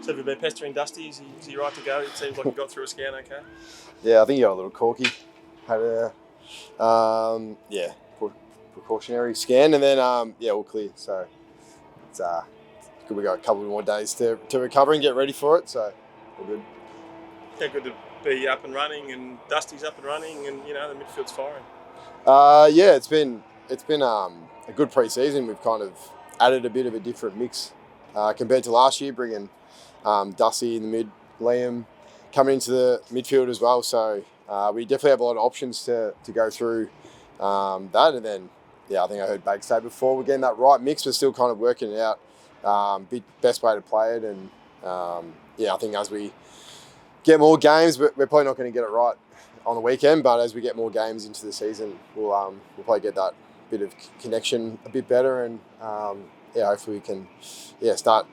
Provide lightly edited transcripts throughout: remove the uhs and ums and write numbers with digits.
So have you been pestering Dusty? Is he right to go? It seems like he got through a scan okay. Yeah, I think he got a little corky. Had a precautionary scan, and then all clear. So it's good. We got a couple more days to recover and get ready for it. So we're good. Yeah, good to be up and running, and Dusty's up and running, and the midfield's firing. It's been a good pre-season. We've kind of added a bit of a different mix compared to last year, bringing Dusty in the mid, Liam coming into the midfield as well. So we definitely have a lot of options to go through that. And then, I think I heard Bag say before, we're getting that right mix. We're still kind of working it out, best way to play it. And I think as we get more games, we're probably not going to get it right on the weekend, but as we get more games into the season, we'll probably get that bit of connection a bit better, and hopefully we can start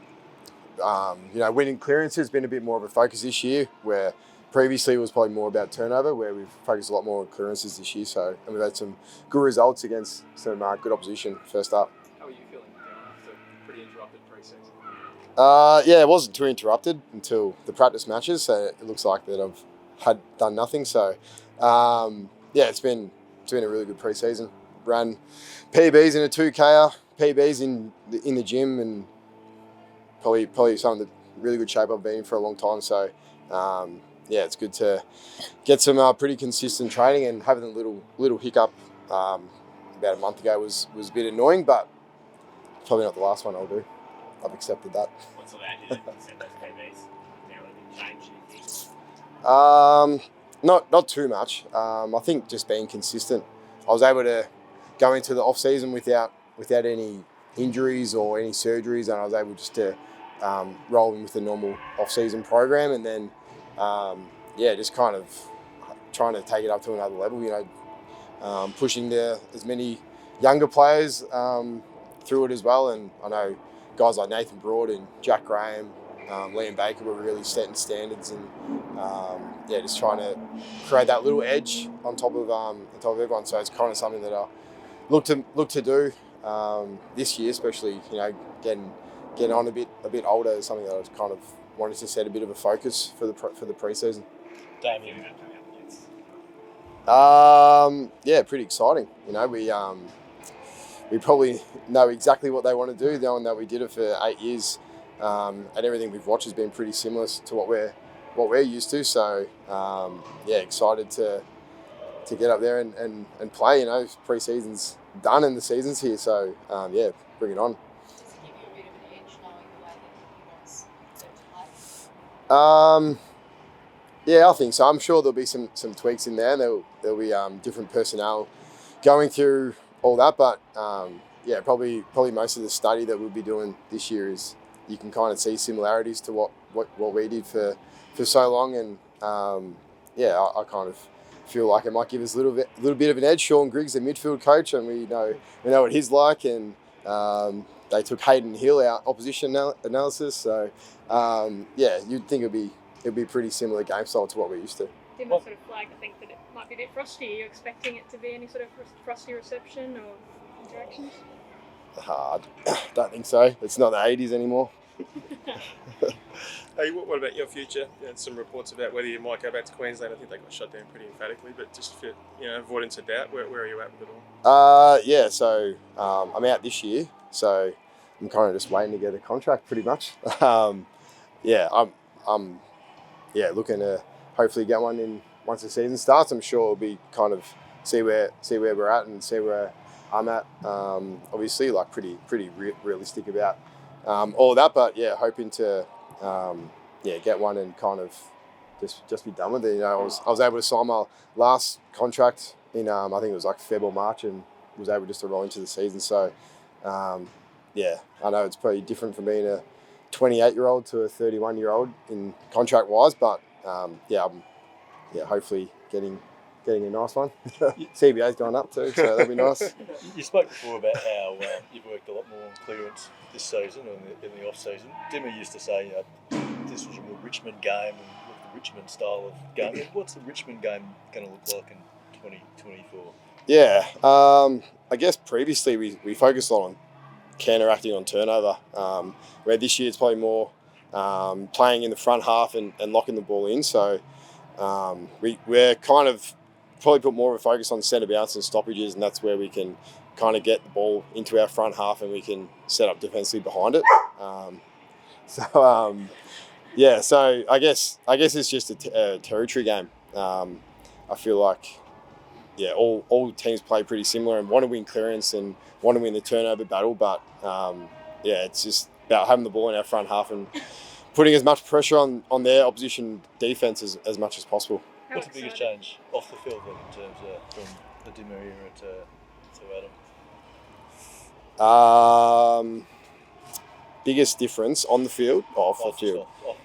winning clearances. Has been a bit more of a focus this year, where previously it was probably more about turnover, where we've focused a lot more on clearances this year. So, and we've had some good results against some good opposition first up. How are you feeling after a pretty interrupted pre-season? It wasn't too interrupted until the practice matches, so it looks like that I've done nothing. So, it's been a really good pre-season. Ran PBs in a 2K, PBs in the gym, and probably some of the really good shape I've been in for a long time. So, it's good to get some pretty consistent training, and having a little hiccup about a month ago was a bit annoying, but probably not the last one I'll do. I've accepted that. What sort of actions have you set those PBs? Change anything? Not too much. I think just being consistent. I was able to go into the off season without any injuries or any surgeries, and I was able just to roll in with the normal off season program, and then just kind of trying to take it up to another level. Pushing as many younger players through it as well, and I know guys like Nathan Broad and Jack Graham, Liam Baker were really setting standards, and just trying to create that little edge on top of everyone. So it's kind of something that I look to do this year, especially getting on a bit older, is something that I kind of wanted to set a bit of a focus for the pre-season. Damien, pretty exciting. We probably know exactly what they want to do, knowing that we did it for 8 years, and everything we've watched has been pretty similar to what we're used to. So excited to get up there and play. Pre-season's done and the season's here, so bring it on. I think so. I'm sure there'll be some tweaks in there. There'll be different personnel going through all that, but probably most of the study that we'll be doing this year is you can kind of see similarities to what we did for so long, and I kind of feel like it might give us a little bit of an edge. Sean Griggs, the midfield coach, and we know what he's like, and they took Hayden Hill out opposition analysis, so you'd think it'd be pretty similar game style to what we're used to. Did not sort of flag the think that it might be a bit frosty? Are you expecting it to be any sort of frosty reception or interactions? Don't think so. It's not the 80s anymore. Hey, what about your future? Some reports about whether you might go back to Queensland. I think they got shut down pretty emphatically, but just for avoidance of doubt, where are you at with it all? So I'm out this year, so I'm kind of just waiting to get a contract, pretty much. I'm looking to hopefully get one in once the season starts. I'm sure it'll be kind of see where we're at and see where I'm at. Obviously, like pretty realistic about all that, but hoping to get one and kind of just be done with it. I was able to sign my last contract in I think it was like Feb or March, and was able just to roll into the season. So I know it's pretty different from being a 28-year-old to a 31-year-old in contract wise, but I'm hopefully getting a nice one. CBA's gone up too, so that'll be nice. You spoke before about how you've worked a lot more on clearance this season and in the off season. Dimmer used to say this was a real Richmond game and the Richmond style of game. What's the Richmond game going to look like in 2024? I guess previously we focused on counteracting on turnover. Where this year it's probably more playing in the front half and locking the ball in. So we're kind of probably put more of a focus on centre bounce and stoppages, and that's where we can kind of get the ball into our front half and we can set up defensively behind it. So I guess it's just a territory game. I feel like all teams play pretty similar and want to win clearance and want to win the turnover battle, but it's just about having the ball in our front half and putting as much pressure on their opposition defence as much as possible. What's the biggest change off the field then, in terms of from the Dimmer era to Adam? Biggest difference on the field or off the field? Off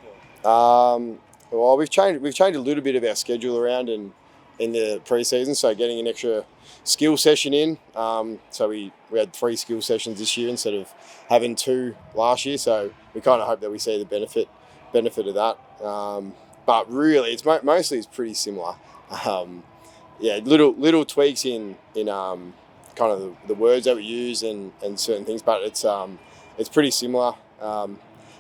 field. Well, we've changed a little bit of our schedule around in the pre-season, so getting an extra skill session in. So we had 3 skill sessions this year instead of having 2 last year. So we kind of hope that we see the benefit of that. But really, it's mostly pretty similar. Little tweaks in kind of the words that we use and certain things, but it's pretty similar.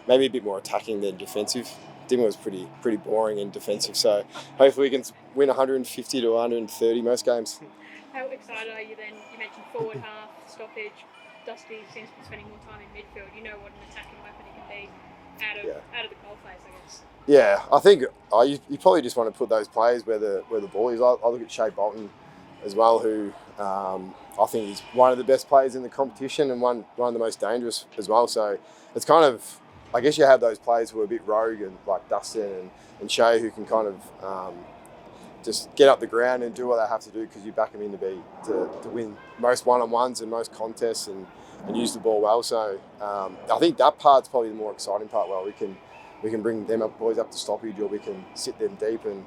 Maybe a bit more attacking than defensive. Dimmer was pretty boring and defensive, so hopefully we can win 150 to 130 most games. How excited are you then? You mentioned forward half, stoppage. Dusty seems to be spending more time in midfield. You know what an attacking weapon he can be out of the coalface, I guess. Yeah, I think you probably just want to put those players where the ball is. I look at Shea Bolton as well, who I think is one of the best players in the competition and one of the most dangerous as well. So it's kind of, I guess you have those players who are a bit rogue and like Dustin and Shea, who can kind of just get up the ground and do what they have to do because you back them in to win most one-on-ones and most contests and use the ball well. So I think that part's probably the more exciting part. Well, we can bring them boys up to stoppage, or we can sit them deep, and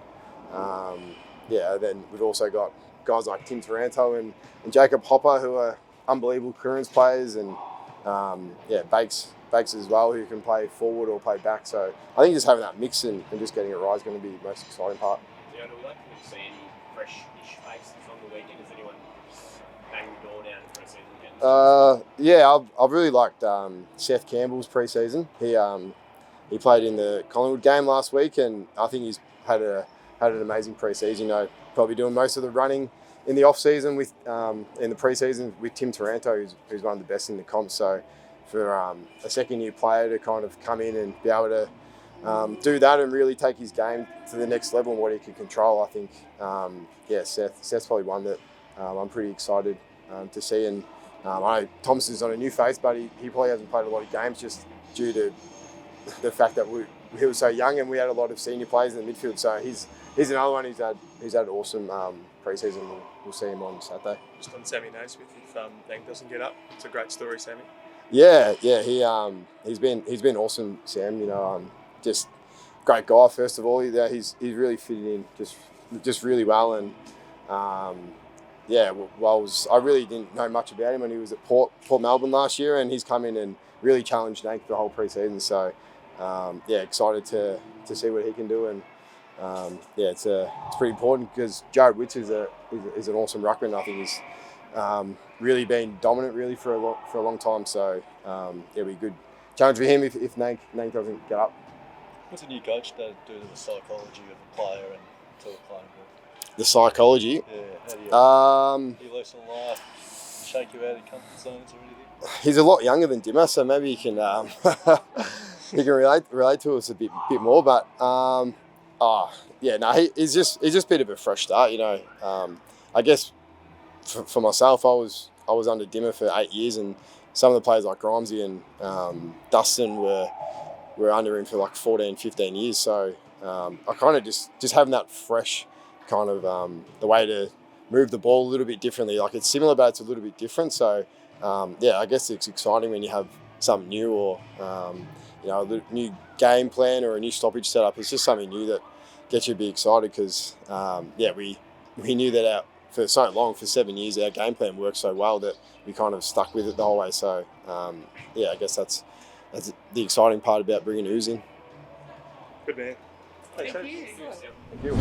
then we've also got guys like Tim Taranto and Jacob Hopper, who are unbelievable clearance players, and Bakes as well, who can play forward or play back. So I think just having that mix and just getting it right is going to be the most exciting part. Yeah, do we like to see any fresh-ish faces on the weekend? Has anyone banged the door down for a season again? I've really liked Seth Campbell's pre-season. He played in the Collingwood game last week, and I think he's had an amazing pre-season. You know, probably doing most of the running in the off-season with in the pre-season with Tim Taranto, who's one of the best in the comp. So for a second-year player to kind of come in and be able to do that and really take his game to the next level and what he can control, I think, Seth's probably one that I'm pretty excited to see. And I know Thompson's on a new face, but he probably hasn't played a lot of games just due to the fact that he was so young and we had a lot of senior players in the midfield. So he's another one who's had an awesome pre-season. We'll see him on Saturday. Just on Sammy Naismith, if Nang doesn't get up, it's a great story, Sammy. Yeah, he's been awesome, Sam. You know, just great guy. First of all, he's really fitted in just really well, and I really didn't know much about him when he was at Port Melbourne last year, and he's come in and really challenged Nate the whole pre-season. So excited to see what he can do, and it's pretty important because Jared Witts is an awesome ruckman. I think he's really been dominant really for a long time. So it'll be a good challenge for him if Nate doesn't get up. What's a new coach do to the psychology of a player and to the playing group? The psychology? Yeah, how do you loosen life, shake you out of comfort zones or anything? He's a lot younger than Dimmer, so maybe he can relate to us a bit more. But he's just a bit of a fresh start. You know, I guess for myself, I was under Dimmer for 8 years, and some of the players like Grimesy and Dustin were under him for like 14, 15 years. So I kind of just having that fresh kind of the way to move the ball a little bit differently. Like it's similar, but it's a little bit different. So I guess it's exciting when you have something new or a new game plan or a new stoppage setup. It's just something new that gets you to be excited because we knew that out for so long, for 7 years, our game plan worked so well that we kind of stuck with it the whole way. So I guess that's the exciting part about bringing Ooze in. Good man. Thank you. Thank you.